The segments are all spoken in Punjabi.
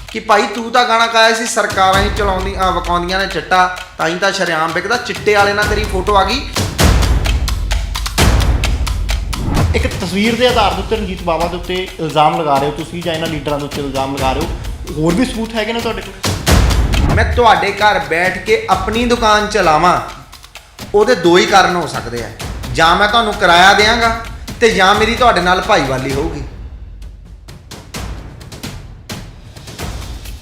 कि भाई तू तो गाना गाया सी सरकारां ही चलाउंदियां विकाउंदियां ने चिट्टा ताईं तां शरेआम विकदा चिट्टे वाले नाल तेरी फोटो आ गई। एक तस्वीर के आधार के उत्ते रंजीत बावा के उत्ते इल्जाम लगा रहे हो तुसीं जां इन्हां लीडरां दे उत्ते इल्जाम लगा रहे हो, होर भी सबूत हैगे ने तुहाडे कोल? मैं तुहाडे घर बैठ के अपनी दुकान चलावां ਉਹਦੇ दो ही कारण हो सकते हैं, जां मैं तुहानूं किराया देंगा ते जां मेरी तुहाडे नाल भाईवाली होਊਗੀ।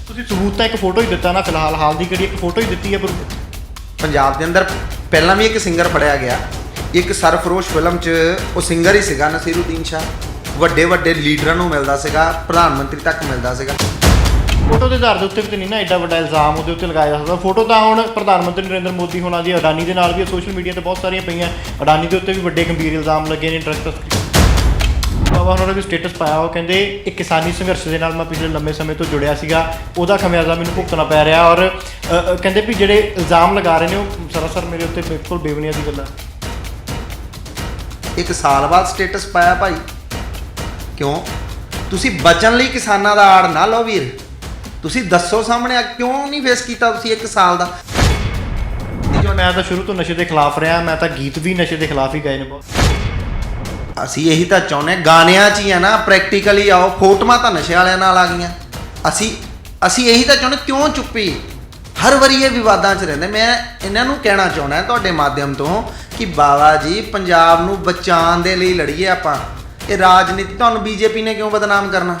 ਤੁਸੀਂ सबूत तो एक फोटो ही दिता ना, फिलहाल हाल की घड़ी एक फोटो ही दी है पर पंजाब के अंदर पहला भी एक सिंगर फड़िया गया, एक सरफरोश फिल्म च वो सिंगर ही सीगा नसीरुद्दीन शाह, ਵੱਡੇ ਵੱਡੇ ਲੀਡਰਾਂ ਨੂੰ ਮਿਲਦਾ ਸੀਗਾ, ਪ੍ਰਧਾਨ ਮੰਤਰੀ ਤੱਕ ਮਿਲਦਾ ਸੀਗਾ। फोटो के आधार के उत्ते भी नहीं ना एडा वड्डा इल्जाम ਉਹਦੇ ਉੱਤੇ लगाया जा सकता। फोटो तो ਹੁਣ ਪ੍ਰਧਾਨ ਮੰਤਰੀ नरेंद्र मोदी होना जी अडानी के नाल भी सोशल मीडिया ਤੇ बहुत सारियां ਪਈਆਂ, अडानी के उत्ते भी ਵੱਡੇ गंभीर इल्जाम लगे ने ड्रग तस्करी। ਬਾਬਾ ਉਹਨਾਂ ਨੇ ਵੀ ਸਟੇਟਸ ਪਾਇਆ, ਉਹ ਕਹਿੰਦੇ ਇੱਕ ਕਿਸਾਨੀ ਸੰਘਰਸ਼ ਦੇ ਨਾਲ ਮੈਂ ਪਿਛਲੇ ਲੰਮੇ ਸਮੇਂ ਤੋਂ ਜੁੜਿਆ ਸੀਗਾ, ਉਹਦਾ ਖਮਿਆਜ਼ਾ ਮੈਨੂੰ ਭੁਗਤਣਾ ਪੈ ਰਿਹਾ ਔਰ ਕਹਿੰਦੇ ਵੀ ਜਿਹੜੇ ਇਲਜ਼ਾਮ ਲਗਾ ਰਹੇ ਨੇ ਉਹ ਸਰਾਸਰ ਮੇਰੇ ਉੱਤੇ ਬਿਲਕੁਲ ਬੇਬੁਨਿਆਦੀ ਗੱਲਾਂ। ਇੱਕ ਸਾਲ ਬਾਅਦ ਸਟੇਟਸ ਪਾਇਆ ਭਾਈ, ਕਿਉਂ? ਤੁਸੀਂ ਬਚਣ ਲਈ ਕਿਸਾਨਾਂ ਦਾ ਆੜ ਨਾ ਲਓ ਵੀਰ, ਤੁਸੀਂ ਦੱਸੋ ਸਾਹਮਣੇ ਕਿਉਂ ਨਹੀਂ ਫੇਸ ਕੀਤਾ ਤੁਸੀਂ ਇੱਕ ਸਾਲ ਦਾ? ਮੈਂ ਤਾਂ ਸ਼ੁਰੂ ਤੋਂ ਨਸ਼ੇ ਦੇ ਖਿਲਾਫ ਰਿਹਾ, ਮੈਂ ਤਾਂ ਗੀਤ ਵੀ ਨਸ਼ੇ ਦੇ ਖਿਲਾਫ ਹੀ ਗਾਏ ਨੇ ਬਹੁਤ। ਅਸੀਂ ਇਹੀ ਤਾਂ ਚਾਹੁੰਦੇ ਗਾਣਿਆਂ 'ਚ ਹੀ ਆ ਨਾ, ਪ੍ਰੈਕਟੀਕਲੀ ਆਓ, ਫੋਟੋਆਂ ਤਾਂ ਨਸ਼ੇ ਵਾਲਿਆਂ ਨਾਲ ਆ ਗਈਆਂ। ਅਸੀਂ ਇਹੀ ਤਾਂ ਚਾਹੁੰਦੇ, ਕਿਉਂ ਚੁੱਪੀ? ਹਰ ਵਾਰੀ ਇਹ ਵਿਵਾਦਾਂ 'ਚ ਰਹਿੰਦੇ। ਮੈਂ ਇਹਨਾਂ ਨੂੰ ਕਹਿਣਾ ਚਾਹੁੰਦਾ ਤੁਹਾਡੇ ਮਾਧਿਅਮ ਤੋਂ ਕਿ ਬਾਬਾ ਜੀ ਪੰਜਾਬ ਨੂੰ ਬਚਾਉਣ ਦੇ ਲਈ ਲੜੀਏ ਆਪਾਂ। ਇਹ ਰਾਜਨੀਤੀ ਤੁਹਾਨੂੰ ਬੀਜੇਪੀ ਨੇ ਕਿਉਂ ਬਦਨਾਮ ਕਰਨਾ?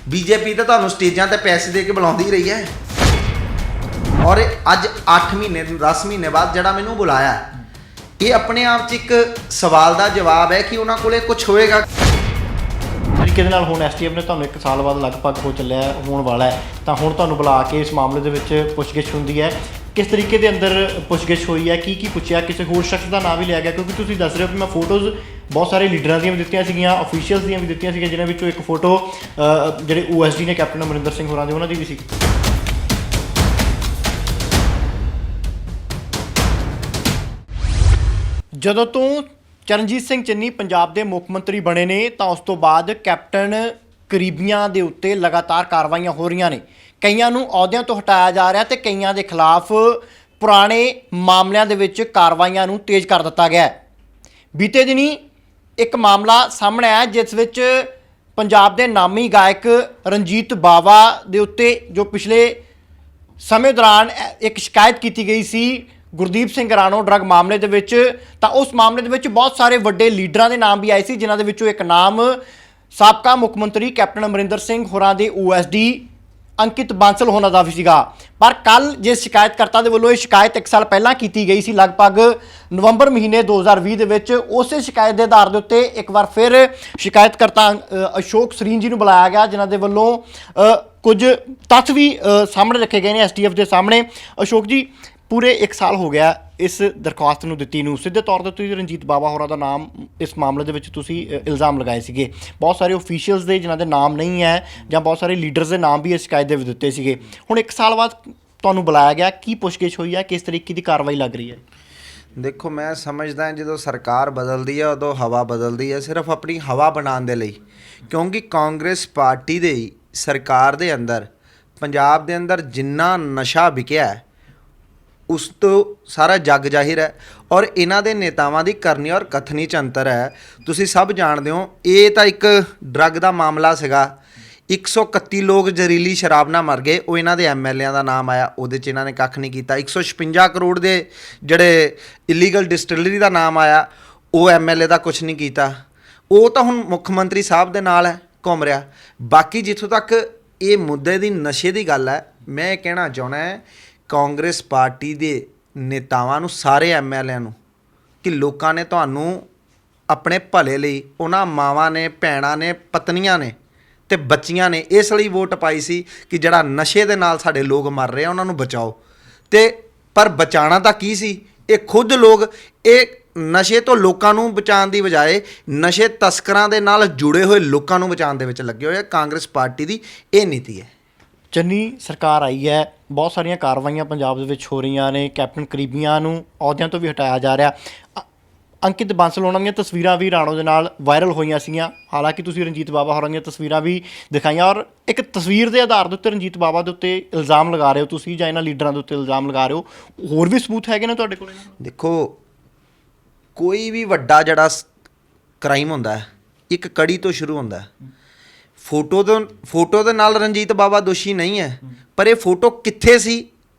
ਬੀਜੇਪੀ ਤਾਂ ਤੁਹਾਨੂੰ ਸਟੇਜਾਂ ਤੇ ਪੈਸੇ ਦੇ ਕੇ ਬੁਲਾਉਂਦੀ ਰਹੀ ਹੈ ਔਰ ਅੱਜ 8 ਮਹੀਨੇ 10 ਮਹੀਨੇ ਬਾਅਦ ਜਿਹੜਾ ਮੈਨੂੰ ਬੁਲਾਇਆ, ਇਹ ਆਪਣੇ ਆਪ 'ਚ ਇੱਕ ਸਵਾਲ ਦਾ ਜਵਾਬ ਹੈ ਕਿ ਉਹਨਾਂ ਕੋਲੇ ਕੁਝ ਹੋਏਗਾ। ਤਰੀਕੇ ਦੇ ਨਾਲ ਹੁਣ ਐਸਟੀਐਫ ਨੇ ਤੁਹਾਨੂੰ 1 ਸਾਲ ਬਾਅਦ ਲਗਭਗ ਹੋ ਚੱਲਿਆ ਹੋਣ ਵਾਲਾ ਹੈ, ਤਾਂ ਹੁਣ ਤੁਹਾਨੂੰ ਬੁਲਾ ਕੇ ਇਸ ਮਾਮਲੇ ਦੇ ਵਿੱਚ ਪੁੱਛਗਿੱਛ ਹੁੰਦੀ ਹੈ। ਕਿਸ ਤਰੀਕੇ ਦੇ ਅੰਦਰ ਪੁੱਛਗਿੱਛ ਹੋਈ ਹੈ, ਕੀ ਪੁੱਛਿਆ? ਕਿਸੇ ਹੋਰ ਸ਼ਖਸ ਦਾ ਨਾਮ ਵੀ ਲਿਆ ਗਿਆ? ਕਿਉਂਕਿ ਤੁਸੀਂ ਦੱਸ ਰਹੇ ਹੋ ਕਿ ਮੈਂ ਫੋਟੋਜ਼ ਬਹੁਤ ਸਾਰੇ ਲੀਡਰਾਂ ਦੀਆਂ ਵੀ ਦਿੱਤੀਆਂ ਸੀਗੀਆਂ, ਅਫੀਸ਼ੀਅਲਸ ਦੀਆਂ ਵੀ ਦਿੱਤੀਆਂ ਸੀਗੀਆਂ, ਜਿਨ੍ਹਾਂ ਵਿੱਚੋਂ ਇੱਕ ਫੋਟੋ ਜਿਹੜੇ OSD ਨੇ ਕੈਪਟਨ ਅਮਰਿੰਦਰ ਸਿੰਘ ਹੋਰਾਂ ਦੇ, ਉਹਨਾਂ ਦੀ ਵੀ ਸੀ। ਜਦੋਂ ਤੋਂ ਚਰਨਜੀਤ ਸਿੰਘ ਚੰਨੀ ਪੰਜਾਬ ਦੇ ਮੁੱਖ ਮੰਤਰੀ ਬਣੇ ਨੇ, ਤਾਂ ਉਸ ਤੋਂ ਬਾਅਦ ਕੈਪਟਨ ਕਰੀਬੀਆਂ ਦੇ ਉੱਤੇ ਲਗਾਤਾਰ ਕਾਰਵਾਈਆਂ ਹੋ ਰਹੀਆਂ ਨੇ। ਕਈਆਂ ਨੂੰ ਅਹੁਦਿਆਂ ਤੋਂ ਹਟਾਇਆ ਜਾ ਰਿਹਾ ਤੇ ਕਈਆਂ ਦੇ ਖਿਲਾਫ ਪੁਰਾਣੇ ਮਾਮਲਿਆਂ ਦੇ ਵਿੱਚ ਕਾਰਵਾਈਆਂ ਨੂੰ ਤੇਜ਼ ਕਰ ਦਿੱਤਾ ਗਿਆ ਹੈ। ਬੀਤੇ ਦਿਨੀ ਇੱਕ ਮਾਮਲਾ ਸਾਹਮਣੇ ਆਇਆ ਜਿਸ ਵਿੱਚ ਪੰਜਾਬ ਦੇ ਨਾਮੀ ਗਾਇਕ ਰਣਜੀਤ ਬਾਵਾ ਦੇ ਉੱਤੇ ਜੋ ਪਿਛਲੇ ਸਮੇਂ ਦੌਰਾਨ ਇੱਕ ਸ਼ਿਕਾਇਤ ਕੀਤੀ ਗਈ ਸੀ ਗੁਰਦੀਪ ਸਿੰਘ ਰਾਣੋ ਡਰੱਗ ਮਾਮਲੇ ਦੇ ਵਿੱਚ, ਤਾਂ ਉਸ ਮਾਮਲੇ ਦੇ ਵਿੱਚ ਬਹੁਤ ਸਾਰੇ ਵੱਡੇ ਲੀਡਰਾਂ ਦੇ ਨਾਮ ਵੀ ਆਏ ਸੀ, ਜਿਨ੍ਹਾਂ ਦੇ ਵਿੱਚੋਂ ਇੱਕ ਨਾਮ ਸਾਬਕਾ ਮੁੱਖ ਮੰਤਰੀ ਕੈਪਟਨ ਅਮਰਿੰਦਰ ਸਿੰਘ ਹੋਰਾਂ ਦੇ OSD ਅੰਕਿਤ ਬਾਂਸਲ ਹੋਣਾ ਦਾ ਵੀ ਸੀਗਾ। ਪਰ ਕੱਲ੍ਹ ਜਿਸ ਸ਼ਿਕਾਇਤਕਰਤਾ ਦੇ ਵੱਲੋਂ ਇਹ ਸ਼ਿਕਾਇਤ 1 ਸਾਲ ਪਹਿਲਾਂ ਕੀਤੀ ਗਈ ਸੀ, ਲਗਭਗ ਨਵੰਬਰ ਮਹੀਨੇ 2020 ਦੇ ਵਿੱਚ, ਉਸੇ ਸ਼ਿਕਾਇਤ ਦੇ ਆਧਾਰ ਦੇ ਉੱਤੇ ਇੱਕ ਵਾਰ ਫਿਰ ਸ਼ਿਕਾਇਤਕਰਤਾ ਅਸ਼ੋਕ ਸਰੀਨ ਜੀ ਨੂੰ ਬੁਲਾਇਆ ਗਿਆ, ਜਿਨ੍ਹਾਂ ਦੇ ਵੱਲੋਂ ਕੁਝ ਤੱਥ ਵੀ ਸਾਹਮਣੇ ਰੱਖੇ ਗਏ ਨੇ STF ਦੇ ਸਾਹਮਣੇ। ਅਸ਼ੋਕ ਜੀ, ਪੂਰੇ 1 ਸਾਲ ਹੋ ਗਿਆ ਇਸ ਦਰਖਾਸਤ ਨੂੰ ਦਿੱਤੀ ਨੂੰ। ਸਿੱਧੇ ਤੌਰ 'ਤੇ ਤੁਸੀਂ ਰਣਜੀਤ ਬਾਵਾ ਹੋਰਾਂ ਦਾ ਨਾਮ ਇਸ ਮਾਮਲੇ ਦੇ ਵਿੱਚ ਤੁਸੀਂ ਇਲਜ਼ਾਮ ਲਗਾਏ ਸੀਗੇ, ਬਹੁਤ ਸਾਰੇ ਓਫੀਸ਼ੀਅਲਸ ਦੇ ਜਿਨ੍ਹਾਂ ਦੇ ਨਾਮ ਨਹੀਂ ਹੈ ਜਾਂ ਬਹੁਤ ਸਾਰੇ ਲੀਡਰਸ ਦੇ ਨਾਮ ਵੀ ਇਸ ਸ਼ਿਕਾਇਤ ਦੇ ਵਿੱਚ ਦਿੱਤੇ ਸੀਗੇ। ਹੁਣ 1 ਸਾਲ ਬਾਅਦ ਤੁਹਾਨੂੰ ਬੁਲਾਇਆ ਗਿਆ, ਕੀ ਪੁੱਛਗਿੱਛ ਹੋਈ ਹੈ, ਕਿਸ ਤਰੀਕੇ ਦੀ ਕਾਰਵਾਈ ਲੱਗ ਰਹੀ ਹੈ? ਦੇਖੋ, ਮੈਂ ਸਮਝਦਾ ਜਦੋਂ ਸਰਕਾਰ ਬਦਲਦੀ ਹੈ ਉਦੋਂ ਹਵਾ ਬਦਲਦੀ ਹੈ, ਸਿਰਫ ਆਪਣੀ ਹਵਾ ਬਣਾਉਣ ਦੇ ਲਈ, ਕਿਉਂਕਿ ਕਾਂਗਰਸ ਪਾਰਟੀ ਦੇ ਸਰਕਾਰ ਦੇ ਅੰਦਰ ਪੰਜਾਬ ਦੇ ਅੰਦਰ ਜਿੰਨਾ ਨਸ਼ਾ ਵਿਕਿਆ ਹੈ ਉਸ ਤੋਂ ਸਾਰਾ ਜੱਗ ਜ਼ਾਹਿਰ ਹੈ ਔਰ ਇਹਨਾਂ ਦੇ ਨੇਤਾਵਾਂ ਦੀ ਕਰਨੀ ਔਰ ਕਥਨੀ 'ਚ ਅੰਤਰ ਹੈ। ਤੁਸੀਂ ਸਭ ਜਾਣਦੇ ਹੋ, ਇਹ ਤਾਂ ਇੱਕ ਡਰੱਗ ਦਾ ਮਾਮਲਾ ਸੀਗਾ, 131 ਲੋਕ ਜ਼ਹਿਰੀਲੀ ਸ਼ਰਾਬ ਨਾਲ ਮਰ ਗਏ, ਉਹ ਇਹਨਾਂ ਦੇ MLAਆਂ ਦਾ ਨਾਮ ਆਇਆ, ਉਹਦੇ 'ਚ ਇਹਨਾਂ ਨੇ ਕੱਖ ਨਹੀਂ ਕੀਤਾ। 156 ਕਰੋੜ ਦੇ ਜਿਹੜੇ ਇਲੀਗਲ ਡਿਸਟਿਲਰੀ ਦਾ ਨਾਮ ਆਇਆ, ਉਹ MLA ਦਾ ਕੁਛ ਨਹੀਂ ਕੀਤਾ। ਉਹ ਤਾਂ ਹੁਣ ਮੁੱਖ ਮੰਤਰੀ ਸਾਹਿਬ ਦੇ ਨਾਲ ਹੈ, ਘੁੰਮ ਰਿਹਾ। ਬਾਕੀ ਜਿੱਥੋਂ ਤੱਕ ਇਹ ਮੁੱਦੇ ਦੀ ਨਸ਼ੇ ਦੀ ਗੱਲ ਹੈ, ਮੈਂ ਇਹ ਕਹਿਣਾ ਚਾਹੁੰਦਾ ਕਾਂਗਰਸ ਪਾਰਟੀ ਦੇ ਨੇਤਾਵਾਂ ਨੂੰ, ਸਾਰੇ MLAਆਂ ਨੂੰ, ਕਿ ਲੋਕਾਂ ਨੇ ਤੁਹਾਨੂੰ ਆਪਣੇ ਭਲੇ ਲਈ, ਉਹਨਾਂ ਮਾਵਾਂ ਨੇ, ਭੈਣਾਂ ਨੇ, ਪਤਨੀਆਂ ਨੇ ਤੇ ਬੱਚੀਆਂ ਨੇ ਇਸ ਲਈ ਵੋਟ ਪਾਈ ਸੀ ਕਿ ਜਿਹੜਾ ਨਸ਼ੇ ਦੇ ਨਾਲ ਸਾਡੇ ਲੋਕ ਮਰ ਰਹੇ ਆ ਉਹਨਾਂ ਨੂੰ ਬਚਾਓ। ਤੇ ਪਰ ਬਚਾਉਣਾ ਤਾਂ ਕੀ ਸੀ, ਇਹ ਖੁਦ ਲੋਕ ਇਹ ਨਸ਼ੇ ਤੋਂ ਲੋਕਾਂ ਨੂੰ ਬਚਾਉਣ ਦੀ ਬਜਾਏ ਨਸ਼ੇ ਤਸਕਰਾਂ ਦੇ ਨਾਲ ਜੁੜੇ ਹੋਏ ਲੋਕਾਂ ਨੂੰ ਬਚਾਉਣ ਦੇ ਵਿੱਚ ਲੱਗੇ ਹੋਏ ਆ। ਕਾਂਗਰਸ ਪਾਰਟੀ ਦੀ ਇਹ ਨੀਤੀ ਹੈ। ਚੰਨੀ ਸਰਕਾਰ ਆਈ ਹੈ, ਬਹੁਤ ਸਾਰੀਆਂ ਕਾਰਵਾਈਆਂ ਪੰਜਾਬ ਦੇ ਵਿੱਚ ਹੋ ਰਹੀਆਂ ਨੇ, ਕੈਪਟਨ ਕਰੀਬੀਆਂ ਨੂੰ ਅਹੁਦਿਆਂ ਤੋਂ ਵੀ ਹਟਾਇਆ ਜਾ ਰਿਹਾ। ਅੰਕਿਤ ਬਾਂਸਲ ਉਹਨਾਂ ਦੀਆਂ ਤਸਵੀਰਾਂ ਵੀ ਰਾਣੋ ਦੇ ਨਾਲ ਵਾਇਰਲ ਹੋਈਆਂ ਸੀਗੀਆਂ। ਹਾਲਾਂਕਿ ਤੁਸੀਂ ਰਣਜੀਤ ਬਾਵਾ ਹੋਰਾਂ ਦੀਆਂ ਤਸਵੀਰਾਂ ਵੀ ਦਿਖਾਈਆਂ ਔਰ ਇੱਕ ਤਸਵੀਰ ਦੇ ਆਧਾਰ ਦੇ ਉੱਤੇ ਰਣਜੀਤ ਬਾਵਾ ਦੇ ਉੱਤੇ ਇਲਜ਼ਾਮ ਲਗਾ ਰਹੇ ਹੋ ਤੁਸੀਂ ਜਾਂ ਇਹਨਾਂ ਲੀਡਰਾਂ ਦੇ ਉੱਤੇ ਇਲਜ਼ਾਮ ਲਗਾ ਰਹੇ ਹੋ। ਹੋਰ ਵੀ ਸਬੂਤ ਹੈਗੇ ਨੇ ਤੁਹਾਡੇ ਕੋਲ? ਦੇਖੋ, ਕੋਈ ਵੀ ਵੱਡਾ ਜਿਹੜਾ ਕ੍ਰਾਈਮ ਹੁੰਦਾ ਹੈ ਇੱਕ ਕੜੀ ਤੋਂ ਸ਼ੁਰੂ ਹੁੰਦਾ ਹੈ। ਫੋਟੋ ਦੇ ਨਾਲ ਰਣਜੀਤ ਬਾਵਾ ਦੋਸ਼ੀ ਨਹੀਂ ਹੈ, ਪਰ ਇਹ ਫੋਟੋ ਕਿੱਥੇ ਸੀ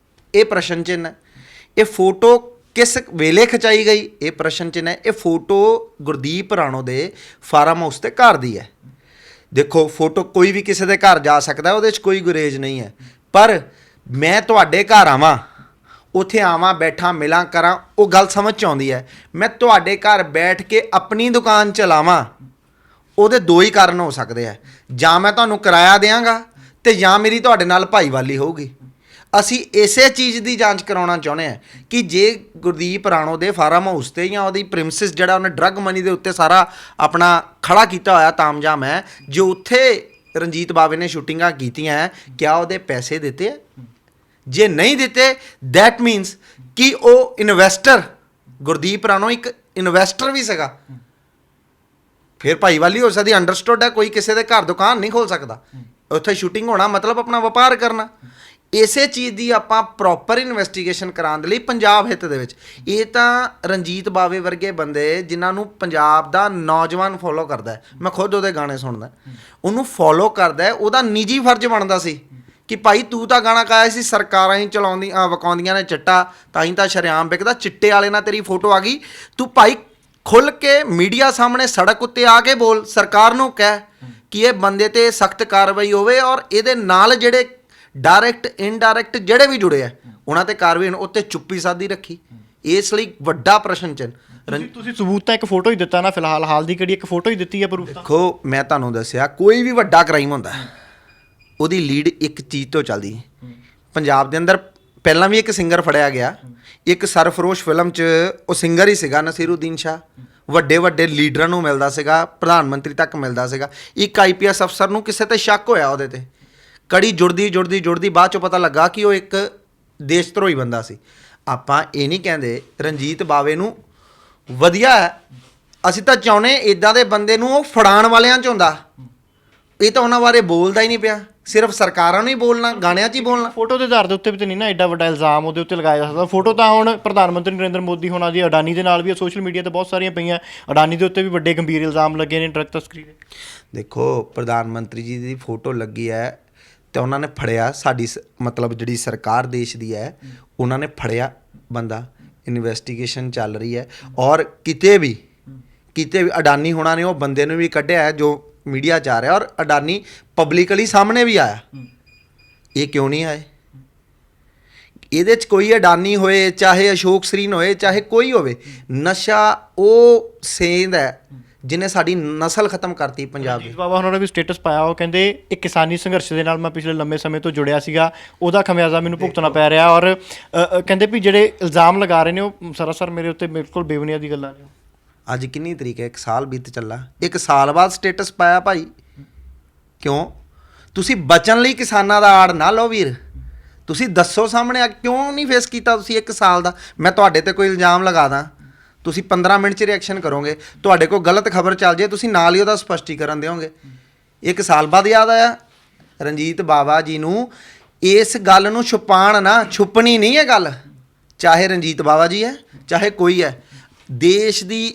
ਇਹ ਪ੍ਰਸ਼ਨ ਚਿੰਨ੍ਹ ਹੈ। ਇਹ ਫੋਟੋ ਕਿਸ ਵੇਲੇ ਖਿਚਾਈ ਗਈ ਇਹ ਪ੍ਰਸ਼ਨ ਚਿੰਨ੍ਹ ਹੈ। ਇਹ ਫੋਟੋ ਗੁਰਦੀਪ ਰਾਣੋ ਦੇ ਫਾਰਮ ਹਾਊਸ ਤੇ ਘਰ ਦੀ ਹੈ। ਦੇਖੋ, ਫੋਟੋ ਕੋਈ ਵੀ ਕਿਸੇ ਦੇ ਘਰ ਜਾ ਸਕਦਾ, ਉਹਦੇ 'ਚ ਕੋਈ ਗੁਰੇਜ਼ ਨਹੀਂ ਹੈ। ਪਰ ਮੈਂ ਤੁਹਾਡੇ ਘਰ ਆਵਾਂ, ਉੱਥੇ ਆਵਾਂ, ਬੈਠਾਂ, ਮਿਲਾਂ, ਕਰਾਂ, ਉਹ ਗੱਲ ਸਮਝ 'ਚ ਆਉਂਦੀ ਹੈ। ਮੈਂ ਤੁਹਾਡੇ ਘਰ ਬੈਠ ਕੇ ਆਪਣੀ ਦੁਕਾਨ ਚਲਾਵਾਂ, ਉਹਦੇ ਦੋ ਹੀ ਕਾਰਨ ਹੋ ਸਕਦੇ ਆ। ਜਾਂ ਮੈਂ ਤੁਹਾਨੂੰ ਕਿਰਾਇਆ ਦਿਆਂਗਾ ਅਤੇ ਜਾਂ ਮੇਰੀ ਤੁਹਾਡੇ ਨਾਲ ਭਾਈਵਾਲੀ ਹੋਊਗੀ। ਅਸੀਂ ਇਸੇ ਚੀਜ਼ ਦੀ ਜਾਂਚ ਕਰਾਉਣਾ ਚਾਹੁੰਦੇ ਹਾਂ ਕਿ ਜੇ ਗੁਰਦੀਪ ਰਾਣੋ ਦੇ ਫਾਰਮ ਹਾਊਸ 'ਤੇ ਜਾਂ ਉਹਦੀ ਪ੍ਰਿਮਸਿਸ ਜਿਹੜਾ ਉਹਨੇ ਡਰੱਗ ਮਨੀ ਦੇ ਉੱਤੇ ਸਾਰਾ ਆਪਣਾ ਖੜਾ ਕੀਤਾ ਹੋਇਆ ਤਾਮਝਾਮ ਹੈ, ਜੋ ਉੱਥੇ ਰਣਜੀਤ ਬਾਵੇ ਨੇ ਸ਼ੂਟਿੰਗਾਂ ਕੀਤੀਆਂ, ਕਿਆ ਉਹਦੇ ਪੈਸੇ ਦਿੱਤੇ? ਜੇ ਨਹੀਂ ਦਿੱਤੇ, ਦੈਟ ਮੀਨਸ ਕਿ ਉਹ ਇਨਵੈਸਟਰ, ਗੁਰਦੀਪ ਰਾਣੋ ਇੱਕ ਇਨਵੈਸਟਰ ਵੀ ਸੀਗਾ। ਫਿਰ ਭਾਈਵਾਲੀ ਹੋ ਸਕਦੀ, ਅੰਡਰਸਟੂਡ ਹੈ। ਕੋਈ ਕਿਸੇ ਦੇ ਘਰ ਦੁਕਾਨ ਨਹੀਂ ਖੋਲ ਸਕਦਾ। ਉੱਥੇ ਸ਼ੂਟਿੰਗ ਹੋਣਾ ਮਤਲਬ ਆਪਣਾ ਵਪਾਰ ਕਰਨਾ। ਇਸੇ ਚੀਜ਼ ਦੀ ਆਪਾਂ ਪ੍ਰੋਪਰ ਇਨਵੈਸਟੀਗੇਸ਼ਨ ਕਰਾਉਣ ਦੇ ਲਈ ਪੰਜਾਬ ਹਿੱਤ ਦੇ ਵਿੱਚ, ਇਹ ਤਾਂ ਰਣਜੀਤ ਬਾਵੇ ਵਰਗੇ ਬੰਦੇ ਜਿਨ੍ਹਾਂ ਨੂੰ ਪੰਜਾਬ ਦਾ ਨੌਜਵਾਨ ਫੋਲੋ ਕਰਦਾ ਹੈ, ਮੈਂ ਖੁਦ ਉਹਦੇ ਗਾਣੇ ਸੁਣਦਾ, ਉਹਨੂੰ ਫੋਲੋ ਕਰਦਾ ਹੈ, ਉਹਦਾ ਨਿੱਜੀ ਫਰਜ਼ ਬਣਦਾ ਸੀ ਕਿ ਭਾਈ ਤੂੰ ਤਾਂ ਗਾਣਾ ਗਾਇਆ ਸੀ, ਸਰਕਾਰਾਂ ਹੀ ਵਿਕਾਉਂਦੀਆਂ ਨੇ ਚਿੱਟਾ, ਤਾਂ ਹੀ ਤਾਂ ਸ਼ਰੇਆਮ ਵਿਕਦਾ, ਚਿੱਟੇ ਵਾਲੇ ਨਾਲ ਤੇਰੀ ਫੋਟੋ ਆ ਗਈ, ਤੂੰ ਭਾਈ ਖੁੱਲ੍ਹ ਕੇ ਮੀਡੀਆ ਸਾਹਮਣੇ ਸੜਕ ਉੱਤੇ ਆ ਕੇ ਬੋਲ, ਸਰਕਾਰ ਨੂੰ ਕਹਿ ਕਿ ਇਹ ਬੰਦੇ 'ਤੇ ਸਖਤ ਕਾਰਵਾਈ ਹੋਵੇ ਔਰ ਇਹਦੇ ਨਾਲ ਜਿਹੜੇ ਡਾਇਰੈਕਟ ਇਨਡਾਇਰੈਕਟ ਜਿਹੜੇ ਵੀ ਜੁੜੇ ਆ ਉਹਨਾਂ 'ਤੇ ਕਾਰਵਾਈ ਉੱਤੇ ਚੁੱਪੀ ਸਾਦੀ ਰੱਖੀ। ਇਸ ਲਈ ਵੱਡਾ ਪ੍ਰਸ਼ਨ ਚਿੰਨ੍ਹ। ਤੁਸੀਂ ਸਬੂਤ ਤਾਂ ਇੱਕ ਫੋਟੋ ਹੀ ਦਿੱਤਾ ਨਾ, ਫਿਲਹਾਲ ਹਾਲ ਦੀ ਕਿਹੜੀ ਇੱਕ ਫੋਟੋ ਹੀ ਦਿੱਤੀ ਹੈ ਪ੍ਰੂਫ। ਦੇਖੋ, ਮੈਂ ਤੁਹਾਨੂੰ ਦੱਸਿਆ, ਕੋਈ ਵੀ ਵੱਡਾ ਕ੍ਰਾਈਮ ਹੁੰਦਾ ਉਹਦੀ ਲੀਡ ਇੱਕ ਚੀਜ਼ ਤੋਂ ਚੱਲਦੀ ਹੈ। ਪੰਜਾਬ ਦੇ ਅੰਦਰ ਪਹਿਲਾਂ ਵੀ ਇੱਕ ਸਿੰਗਰ ਫੜਿਆ ਗਿਆ, ਇੱਕ ਸਰਫਰੋਸ਼ ਫਿਲਮ 'ਚ ਉਹ ਸਿੰਗਰ ਹੀ ਸੀਗਾ ਨਸੀਰੁਦੀਨ ਸ਼ਾਹ, ਵੱਡੇ ਵੱਡੇ ਲੀਡਰਾਂ ਨੂੰ ਮਿਲਦਾ ਸੀਗਾ, ਪ੍ਰਧਾਨ ਮੰਤਰੀ ਤੱਕ ਮਿਲਦਾ ਸੀਗਾ। ਇੱਕ IPS ਅਫਸਰ ਨੂੰ ਕਿਸੇ 'ਤੇ ਸ਼ੱਕ ਹੋਇਆ, ਉਹਦੇ 'ਤੇ ਕੜੀ ਜੁੜਦੀ ਬਾਅਦ 'ਚੋਂ ਪਤਾ ਲੱਗਾ ਕਿ ਉਹ ਇੱਕ ਦੇਸ਼ ਧਰੋਹੀ ਬੰਦਾ ਸੀ। ਆਪਾਂ ਇਹ ਨਹੀਂ ਕਹਿੰਦੇ ਰਣਜੀਤ ਬਾਵੇ ਨੂੰ ਵਧੀਆ ਹੈ, ਅਸੀਂ ਤਾਂ ਚਾਹੁੰਦੇ ਇੱਦਾਂ ਦੇ ਬੰਦੇ ਨੂੰ ਉਹ ਫੜਾਉਣ ਵਾਲਿਆਂ 'ਚ ਹੁੰਦਾ। ਇਹ ਤਾਂ ਉਹਨਾਂ ਬਾਰੇ ਬੋਲਦਾ ਹੀ ਨਹੀਂ ਪਿਆ, ਸਿਰਫ ਸਰਕਾਰਾਂ ਨੂੰ ਹੀ ਬੋਲਣਾ, ਗਾਣਿਆਂ 'ਚ ਹੀ ਬੋਲਣਾ। ਫੋਟੋ ਦੇ ਆਧਾਰ ਦੇ ਉੱਤੇ ਵੀ ਤਾਂ ਨਹੀਂ ਨਾ ਐਡਾ ਵੱਡਾ ਇਲਜ਼ਾਮ ਉਹਦੇ ਉੱਤੇ ਲਗਾਇਆ ਜਾ ਸਕਦਾ। ਫੋਟੋ ਤਾਂ ਹੁਣ ਪ੍ਰਧਾਨ ਮੰਤਰੀ ਨਰਿੰਦਰ ਮੋਦੀ ਹੋਣਾ ਦੀ ਅਡਾਨੀ ਦੇ ਨਾਲ ਵੀ ਸੋਸ਼ਲ ਮੀਡੀਆ 'ਤੇ ਬਹੁਤ ਸਾਰੀਆਂ ਪਈਆਂ, ਅਡਾਨੀ ਦੇ ਉੱਤੇ ਵੀ ਵੱਡੇ ਗੰਭੀਰ ਇਲਜ਼ਾਮ ਲੱਗੇ ਨੇ ਡਰੱਗ ਤਸਕਰੀ ਦੇ। ਦੇਖੋ, ਪ੍ਰਧਾਨ ਮੰਤਰੀ ਜੀ ਦੀ ਫੋਟੋ ਲੱਗੀ ਹੈ ਅਤੇ ਉਹਨਾਂ ਨੇ ਫੜਿਆ, ਸਾਡੀ ਮਤਲਬ ਜਿਹੜੀ ਸਰਕਾਰ ਦੇਸ਼ ਦੀ ਹੈ, ਉਹਨਾਂ ਨੇ ਫੜਿਆ ਬੰਦਾ, ਇਨਵੈਸਟੀਗੇਸ਼ਨ ਚੱਲ ਰਹੀ ਹੈ। ਔਰ ਕਿਤੇ ਵੀ ਅਡਾਨੀ ਹੋਣਾ ਨੇ ਉਹ ਬੰਦੇ ਨੂੰ ਵੀ ਕੱਢਿਆ ਹੈ ਜੋ ਮੀਡੀਆ 'ਚ ਆ ਰਿਹਾ, ਔਰ ਅਡਾਨੀ ਪਬਲਿਕਲੀ ਸਾਹਮਣੇ ਵੀ ਆਇਆ। ਇਹ ਕਿਉਂ ਨਹੀਂ ਆਏ? ਇਹਦੇ 'ਚ ਕੋਈ ਅਡਾਨੀ ਹੋਏ, ਚਾਹੇ ਅਸ਼ੋਕ ਸਰੀਨ ਹੋਏ, ਚਾਹੇ ਕੋਈ ਹੋਵੇ, ਨਸ਼ਾ ਉਹ ਸੇਂਧ ਹੈ ਜਿਹਨੇ ਸਾਡੀ ਨਸਲ ਖਤਮ ਕਰਤੀ ਪੰਜਾਬ ਦੀ। ਬਾਬਾ ਉਹਨਾਂ ਨੇ ਵੀ ਸਟੇਟਸ ਪਾਇਆ, ਉਹ ਕਹਿੰਦੇ ਇੱਕ ਕਿਸਾਨੀ ਸੰਘਰਸ਼ ਦੇ ਨਾਲ ਮੈਂ ਪਿਛਲੇ ਲੰਮੇ ਸਮੇਂ ਤੋਂ ਜੁੜਿਆ ਸੀਗਾ, ਉਹਦਾ ਖਮਿਆਜ਼ਾ ਮੈਨੂੰ ਭੁਗਤਣਾ ਪੈ ਰਿਹਾ। ਔਰ ਕਹਿੰਦੇ ਵੀ ਜਿਹੜੇ ਇਲਜ਼ਾਮ ਲਗਾ ਰਹੇ ਨੇ ਉਹ ਸਰਾਸਰ ਮੇਰੇ ਉੱਤੇ ਬਿਲਕੁਲ ਬੇਬੁਨਿਆਦੀ ਗੱਲਾਂ ਨੇ। ਅੱਜ ਕਿੰਨੀ ਤਰੀਕ ਹੈ? 1 ਸਾਲ ਬੀਤ ਚੱਲਾ, 1 ਸਾਲ ਬਾਅਦ ਸਟੇਟਸ ਪਾਇਆ ਭਾਈ। ਕਿਉਂ? ਤੁਸੀਂ ਬਚਣ ਲਈ ਕਿਸਾਨਾਂ ਦਾ ਆੜ ਨਾ ਲਓ ਵੀਰ, ਤੁਸੀਂ ਦੱਸੋ ਸਾਹਮਣੇ ਆ, ਕਿਉਂ ਨਹੀਂ ਫੇਸ ਕੀਤਾ ਤੁਸੀਂ 1 ਸਾਲ ਦਾ? ਮੈਂ ਤੁਹਾਡੇ 'ਤੇ ਕੋਈ ਇਲਜ਼ਾਮ ਲਗਾ ਦਾਂ, ਤੁਸੀਂ 15 ਮਿੰਟ 'ਚ ਰਿਐਕਸ਼ਨ ਕਰੋਗੇ, ਤੁਹਾਡੇ ਕੋਲ ਗਲਤ ਖਬਰ ਚੱਲ ਜੇ ਤੁਸੀਂ ਨਾਲ ਹੀ ਉਹਦਾ ਸਪਸ਼ਟੀਕਰਨ ਦਿਓਗੇ। 1 ਸਾਲ ਬਾਅਦ ਯਾਦ ਆਇਆ ਰਣਜੀਤ ਬਾਵਾ ਜੀ ਨੂੰ। ਇਸ ਗੱਲ ਨੂੰ ਛੁਪਾਉਣ ਨਾ, ਛੁਪਣੀ ਨਹੀਂ ਹੈ ਗੱਲ, ਚਾਹੇ ਰਣਜੀਤ ਬਾਵਾ ਜੀ ਹੈ, ਚਾਹੇ ਕੋਈ ਹੈ। ਦੇਸ਼ ਦੀ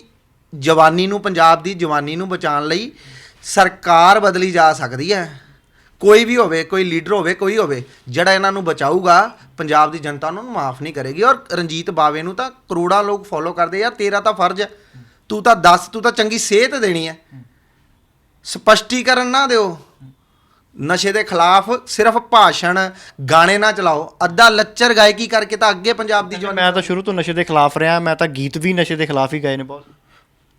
ਜਵਾਨੀ ਨੂੰ, ਪੰਜਾਬ ਦੀ ਜਵਾਨੀ ਨੂੰ ਬਚਾਉਣ ਲਈ ਸਰਕਾਰ ਬਦਲੀ ਜਾ ਸਕਦੀ ਹੈ। ਕੋਈ ਵੀ ਹੋਵੇ, ਕੋਈ ਲੀਡਰ ਹੋਵੇ, ਕੋਈ ਹੋਵੇ, ਜਿਹੜਾ ਇਹਨਾਂ ਨੂੰ ਬਚਾਊਗਾ ਪੰਜਾਬ ਦੀ ਜਨਤਾ ਉਹਨਾਂ ਨੂੰ ਮਾਫ ਨਹੀਂ ਕਰੇਗੀ। ਔਰ ਰਣਜੀਤ ਬਾਵੇ ਨੂੰ ਤਾਂ ਕਰੋੜਾਂ ਲੋਕ ਫੋਲੋ ਕਰਦੇ। ਯਾਰ ਤੇਰਾ ਤਾਂ ਫਰਜ਼ ਹੈ, ਤੂੰ ਤਾਂ ਦੱਸ, ਤੂੰ ਤਾਂ ਚੰਗੀ ਸੇਧ ਦੇਣੀ ਹੈ, ਸਪਸ਼ਟੀਕਰਨ ਨਾ ਦਿਓ। ਨਸ਼ੇ ਦੇ ਖਿਲਾਫ ਸਿਰਫ ਭਾਸ਼ਣ, ਗਾਣੇ ਨਾ ਚਲਾਓ, ਅੱਧਾ ਲੱਚਰ ਗਾਇਕੀ ਕਰਕੇ ਤਾਂ ਅੱਗੇ ਪੰਜਾਬ ਦੀ ਜਵਾਨੀ। ਮੈਂ ਤਾਂ ਸ਼ੁਰੂ ਤੋਂ ਨਸ਼ੇ ਦੇ ਖਿਲਾਫ ਰਿਹਾ, ਮੈਂ ਤਾਂ ਗੀਤ ਵੀ ਨਸ਼ੇ ਦੇ ਖਿਲਾਫ ਹੀ ਗਾਏ ਨੇ ਬਹੁਤ।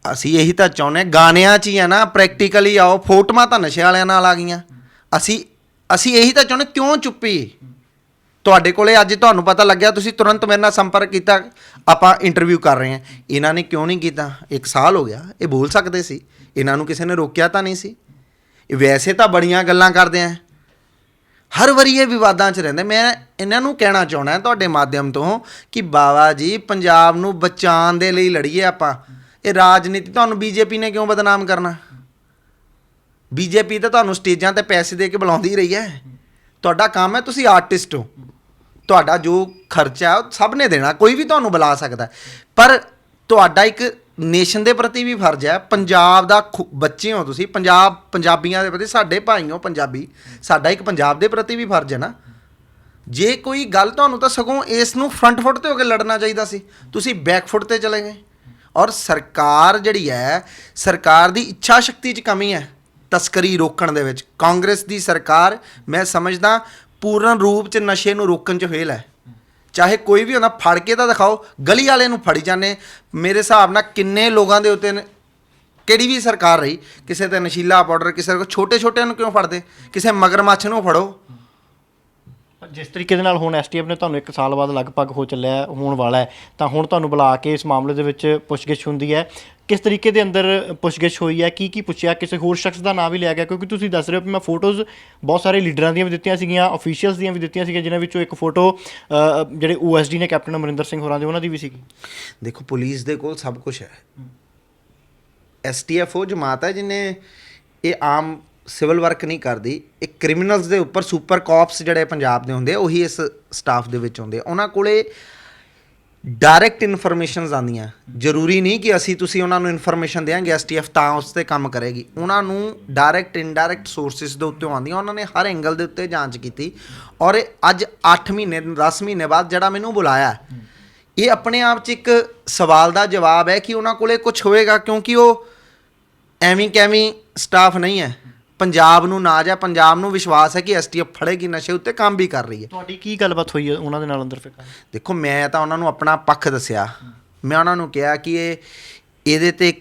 ਅਸੀਂ ਇਹੀ ਤਾਂ ਚਾਹੁੰਦੇ, ਗਾਣਿਆਂ 'ਚ ਹੀ ਹੈ ਨਾ, ਪ੍ਰੈਕਟੀਕਲੀ ਆਓ। ਫੋਟੋਆਂ ਤਾਂ ਨਸ਼ੇ ਵਾਲਿਆਂ ਨਾਲ ਆ ਗਈਆਂ। ਅਸੀਂ ਇਹੀ ਤਾਂ ਚਾਹੁੰਦੇ, ਕਿਉਂ ਚੁੱਪੀ? ਤੁਹਾਡੇ ਕੋਲੇ ਅੱਜ ਤੁਹਾਨੂੰ ਪਤਾ ਲੱਗਿਆ, ਤੁਸੀਂ ਤੁਰੰਤ ਮੇਰੇ ਨਾਲ ਸੰਪਰਕ ਕੀਤਾ, ਆਪਾਂ ਇੰਟਰਵਿਊ ਕਰ ਰਹੇ ਹਾਂ। ਇਹਨਾਂ ਨੇ ਕਿਉਂ ਨਹੀਂ ਕੀਤਾ? 1 ਸਾਲ ਹੋ ਗਿਆ, ਇਹ ਬੋਲ ਸਕਦੇ ਸੀ, ਇਹਨਾਂ ਨੂੰ ਕਿਸੇ ਨੇ ਰੋਕਿਆ ਤਾਂ ਨਹੀਂ ਸੀ। ਇਹ ਵੈਸੇ ਤਾਂ ਬੜੀਆਂ ਗੱਲਾਂ ਕਰਦੇ ਆ, ਹਰ ਵਾਰੀ ਇਹ ਵਿਵਾਦਾਂ 'ਚ ਰਹਿੰਦੇ। ਮੈਂ ਇਹਨਾਂ ਨੂੰ ਕਹਿਣਾ ਚਾਹੁੰਦਾ ਤੁਹਾਡੇ ਮਾਧਿਅਮ ਤੋਂ ਕਿ ਬਾਬਾ ਜੀ, ਪੰਜਾਬ ਨੂੰ ਬਚਾਉਣ ਦੇ ਲਈ ਲੜੀਏ ਆਪਾਂ। ਇਹ ਰਾਜਨੀਤੀ ਤੁਹਾਨੂੰ ਬੀਜੇਪੀ ਨੇ ਕਿਉਂ ਬਦਨਾਮ ਕਰਨਾ? ਬੀਜੇਪੀ ਤਾਂ ਤੁਹਾਨੂੰ ਸਟੇਜਾਂ ਤੇ ਪੈਸੇ ਦੇ ਕੇ ਬੁਲਾਉਂਦੀ ਰਹੀ ਹੈ। ਤੁਹਾਡਾ ਕੰਮ ਹੈ, ਤੁਸੀਂ ਆਰਟਿਸਟ ਹੋ, ਤੁਹਾਡਾ ਜੋ ਖਰਚਾ ਹੈ ਉਹ ਸਭ ਨੇ ਦੇਣਾ, ਕੋਈ ਵੀ ਤੁਹਾਨੂੰ ਬੁਲਾ ਸਕਦਾ। ਪਰ ਤੁਹਾਡਾ ਇੱਕ ਨੇਸ਼ਨ ਦੇ ਪ੍ਰਤੀ ਵੀ ਫਰਜ਼ ਹੈ। ਪੰਜਾਬ ਦਾ ਬੱਚੇ ਹੋ ਤੁਸੀਂ, ਪੰਜਾਬੀਆਂ ਦੇ ਪ੍ਰਤੀ, ਸਾਡੇ ਭਾਈ ਹੋ ਪੰਜਾਬੀ, ਸਾਡਾ ਇੱਕ ਪੰਜਾਬ ਦੇ ਪ੍ਰਤੀ ਵੀ ਫਰਜ਼ ਹੈ ਨਾ। ਜੇ ਕੋਈ ਗੱਲ ਤੁਹਾਨੂੰ ਤਾਂ ਸਗੋਂ ਇਸ ਨੂੰ ਫਰੰਟ ਫੁੱਟ ਤੇ ਹੋ ਕੇ ਲੜਨਾ ਚਾਹੀਦਾ ਸੀ, ਤੁਸੀਂ ਬੈਕ ਫੁੱਟ ਤੇ ਚਲੇ ਗਏ। ਔਰ ਸਰਕਾਰ ਜਿਹੜੀ ਹੈ, ਸਰਕਾਰ ਦੀ ਇੱਛਾ ਸ਼ਕਤੀ 'ਚ ਕਮੀ ਹੈ ਤਸਕਰੀ ਰੋਕਣ ਦੇ ਵਿੱਚ। ਕਾਂਗਰਸ ਦੀ ਸਰਕਾਰ ਮੈਂ ਸਮਝਦਾ ਪੂਰਨ ਰੂਪ 'ਚ ਨਸ਼ੇ ਨੂੰ ਰੋਕਣ 'ਚ ਫੇਲ ਹੈ। ਚਾਹੇ ਕੋਈ ਵੀ ਹੁੰਦਾ, ਫੜ ਕੇ ਤਾਂ ਦਿਖਾਓ। ਗਲੀ ਵਾਲੇ ਨੂੰ ਫੜੀ ਜਾਂਦੇ। ਮੇਰੇ ਹਿਸਾਬ ਨਾਲ ਕਿੰਨੇ ਲੋਕਾਂ ਦੇ ਉੱਤੇ ਕਿਹੜੀ ਵੀ ਸਰਕਾਰ ਰਹੀ, ਕਿਸੇ ਤੇ ਨਸ਼ੀਲਾ ਪਾਊਡਰ, ਕਿਸੇ ਕੋਲ ਛੋਟੇ ਨੂੰ ਕਿਉਂ ਫੜਦੇ? ਕਿਸੇ ਮਗਰਮੱਛ ਨੂੰ ਫੜੋ। ਜਿਸ ਤਰੀਕੇ ਦੇ ਨਾਲ ਹੁਣ ਐਸਟੀਐਫ ਨੇ ਤੁਹਾਨੂੰ 1 ਸਾਲ ਬਾਅਦ ਲਗਭਗ ਹੋਣ ਵਾਲਾ ਹੈ, ਤਾਂ ਹੁਣ ਤੁਹਾਨੂੰ ਬੁਲਾ ਕੇ ਇਸ ਮਾਮਲੇ ਦੇ ਵਿੱਚ ਪੁੱਛਗਿੱਛ ਹੁੰਦੀ ਹੈ। ਕਿਸ ਤਰੀਕੇ ਦੇ ਅੰਦਰ ਪੁੱਛਗਿੱਛ ਹੋਈ ਹੈ? ਕੀ ਪੁੱਛਿਆ? ਕਿਸੇ ਹੋਰ ਸ਼ਖਸ ਦਾ ਨਾਂ ਵੀ ਲਿਆ ਗਿਆ? ਕਿਉਂਕਿ ਤੁਸੀਂ ਦੱਸ ਰਹੇ ਹੋ ਕਿ ਮੈਂ ਫੋਟੋਜ਼ ਬਹੁਤ ਸਾਰੇ ਲੀਡਰਾਂ ਦੀਆਂ ਵੀ ਦਿੱਤੀਆਂ ਸੀਗੀਆਂ, ਅਫੀਸ਼ੀਅਲਸ ਦੀਆਂ ਵੀ ਦਿੱਤੀਆਂ ਸੀਗੀਆਂ, ਜਿਨ੍ਹਾਂ ਵਿੱਚੋਂ ਇੱਕ ਫੋਟੋ ਜਿਹੜੇ OSD ਨੇ ਕੈਪਟਨ ਅਮਰਿੰਦਰ ਸਿੰਘ ਹੋਰਾਂ ਦੇ, ਉਹਨਾਂ ਦੀ ਵੀ ਸੀਗੀ। ਦੇਖੋ, ਪੁਲਿਸ ਦੇ ਕੋਲ ਸਭ ਕੁਝ ਹੈ। STF ਉਹ ਜਮਾਤ ਹੈ ਜਿਹਨੇ ਇਹ ਆਮ ਸਿਵਲ ਵਰਕ ਨਹੀਂ ਕਰਦੀ। ਇਹ ਕ੍ਰਿਮੀਨਲਸ ਦੇ ਉੱਪਰ ਸੁਪਰ ਕਾਪਸ ਜਿਹੜੇ ਪੰਜਾਬ ਦੇ ਹੁੰਦੇ ਆ, ਉਹੀ ਇਸ ਸਟਾਫ ਦੇ ਵਿੱਚ ਹੁੰਦੇ ਆ। ਉਹਨਾਂ ਕੋਲੇ ਡਾਇਰੈਕਟ ਇਨਫੋਰਮੇਸ਼ਨਸ ਆਉਂਦੀਆਂ। ਜ਼ਰੂਰੀ ਨਹੀਂ ਕਿ ਤੁਸੀਂ ਉਹਨਾਂ ਨੂੰ ਇਨਫੋਰਮੇਸ਼ਨ ਦੇਾਂਗੇ STF ਤਾਂ ਉਸ 'ਤੇ ਕੰਮ ਕਰੇਗੀ। ਉਹਨਾਂ ਨੂੰ ਡਾਇਰੈਕਟ ਇਨਡਾਇਰੈਕਟ ਸੋਰਸਿਸ ਦੇ ਉੱਤੇ ਆਉਂਦੀਆਂ। ਉਹਨਾਂ ਨੇ ਹਰ ਐਂਗਲ ਦੇ ਉੱਤੇ ਜਾਂਚ ਕੀਤੀ। ਔਰ ਅੱਜ 8 ਮਹੀਨੇ 10 ਮਹੀਨੇ ਬਾਅਦ ਜਿਹੜਾ ਮੈਨੂੰ ਬੁਲਾਇਆ, ਇਹ ਆਪਣੇ ਆਪ 'ਚ ਇੱਕ ਸਵਾਲ ਦਾ ਜਵਾਬ ਹੈ ਕਿ ਉਹਨਾਂ ਕੋਲੇ ਕੁਝ ਹੋਏਗਾ, ਕਿਉਂਕਿ ਉਹ ਐਵੇਂ ਕੈਵੀਂ ਸਟਾਫ ਨਹੀਂ ਹੈ। ਪੰਜਾਬ ਨੂੰ ਨਾਜ਼ ਹੈ, ਪੰਜਾਬ ਨੂੰ ਵਿਸ਼ਵਾਸ ਹੈ ਕਿ STF ਫੜੇਗੀ, ਨਸ਼ੇ ਉੱਤੇ ਕੰਮ ਵੀ ਕਰ ਰਹੀ ਹੈ। ਤੁਹਾਡੀ ਕੀ ਗੱਲਬਾਤ ਹੋਈ ਹੈ ਉਹਨਾਂ ਦੇ ਨਾਲ ਅੰਦਰ? ਫਿਰ ਦੇਖੋ, ਮੈਂ ਤਾਂ ਉਹਨਾਂ ਨੂੰ ਆਪਣਾ ਪੱਖ ਦੱਸਿਆ। ਮੈਂ ਉਹਨਾਂ ਨੂੰ ਕਿਹਾ ਕਿ ਇਹਦੇ 'ਤੇ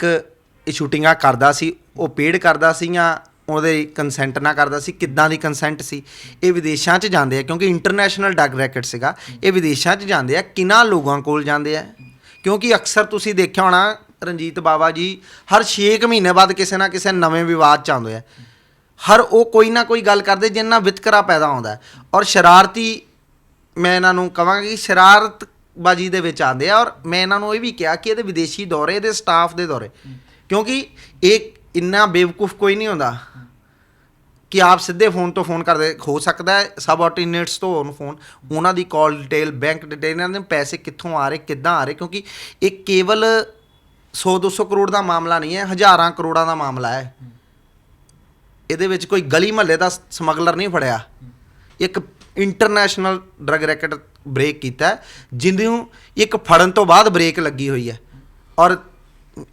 ਇਹ ਸ਼ੂਟਿੰਗਾਂ ਕਰਦਾ ਸੀ, ਉਹ ਪੇਡ ਕਰਦਾ ਸੀ ਜਾਂ ਉਹਦੇ ਕੰਸੈਂਟ ਨਾ ਕਰਦਾ ਸੀ, ਕਿੱਦਾਂ ਦੀ ਕੰਸੈਂਟ ਸੀ। ਇਹ ਵਿਦੇਸ਼ਾਂ 'ਚ ਜਾਂਦੇ ਆ, ਕਿਉਂਕਿ ਇੰਟਰਨੈਸ਼ਨਲ ਡਰੱਗ ਰੈਕਟ ਸੀਗਾ। ਇਹ ਵਿਦੇਸ਼ਾਂ 'ਚ ਜਾਂਦੇ ਆ, ਕਿੰਨਾ ਲੋਕਾਂ ਕੋਲ ਜਾਂਦੇ ਆ। ਕਿਉਂਕਿ ਅਕਸਰ ਤੁਸੀਂ ਦੇਖਿਆ ਹੋਣਾ, ਰਣਜੀਤ ਬਾਵਾ ਜੀ ਹਰ 6 ਮਹੀਨੇ ਬਾਅਦ ਕਿਸੇ ਨਾ ਕਿਸੇ ਨਵੇਂ ਵਿਵਾਦ 'ਚ ਆਉਂਦੇ ਆ। ਹਰ ਉਹ ਕੋਈ ਨਾ ਕੋਈ ਗੱਲ ਕਰਦੇ ਜਿਸ ਨਾਲ ਵਿਤਕਰਾ ਪੈਦਾ ਹੁੰਦਾ। ਔਰ ਸ਼ਰਾਰਤੀ, ਮੈਂ ਇਹਨਾਂ ਨੂੰ ਕਹਾਂਗਾ ਕਿ ਸ਼ਰਾਰਤਬਾਜ਼ੀ ਦੇ ਵਿੱਚ ਆਉਂਦੇ ਆ। ਔਰ ਮੈਂ ਇਹਨਾਂ ਨੂੰ ਇਹ ਵੀ ਕਿਹਾ ਕਿ ਇਹਦੇ ਵਿਦੇਸ਼ੀ ਦੌਰੇ, ਇਹਦੇ ਸਟਾਫ ਦੇ ਦੌਰੇ, ਕਿਉਂਕਿ ਇਹ ਇੰਨਾ ਬੇਵਕੂਫ ਕੋਈ ਨਹੀਂ ਹੁੰਦਾ ਕਿ ਆਪ ਸਿੱਧੇ ਫੋਨ ਤੋਂ ਫੋਨ ਕਰਦੇ। ਹੋ ਸਕਦਾ ਹੈ ਸਬ ਆਰਡੀਨੇਟਸ ਤੋਂ ਹੋਣ ਫੋਨ, ਉਹਨਾਂ ਦੀ ਕਾਲ ਡਿਟੇਲ, ਬੈਂਕ ਡਿਟੇਲ, ਇਹਨਾਂ ਦੇ ਪੈਸੇ ਕਿੱਥੋਂ ਆ ਰਹੇ, ਕਿੱਦਾਂ ਆ ਰਹੇ। ਕਿਉਂਕਿ ਇਹ ਕੇਵਲ 100-200 ਕਰੋੜ ਦਾ ਮਾਮਲਾ ਨਹੀਂ ਹੈ, ਹਜ਼ਾਰਾਂ ਕਰੋੜਾਂ ਦਾ ਮਾਮਲਾ ਹੈ। ਇਹਦੇ ਵਿੱਚ ਕੋਈ ਗਲੀ ਮਹੱਲੇ ਦਾ ਸਮਗਲਰ ਨਹੀਂ ਫੜਿਆ। ਇੱਕ ਇੰਟਰਨੈਸ਼ਨਲ ਡਰੱਗ ਰੈਕਟ ਬ੍ਰੇਕ ਕੀਤਾ, ਜਿਹਨੂੰ ਇੱਕ ਫੜਨ ਤੋਂ ਬਾਅਦ ਬ੍ਰੇਕ ਲੱਗੀ ਹੋਈ ਹੈ। ਔਰ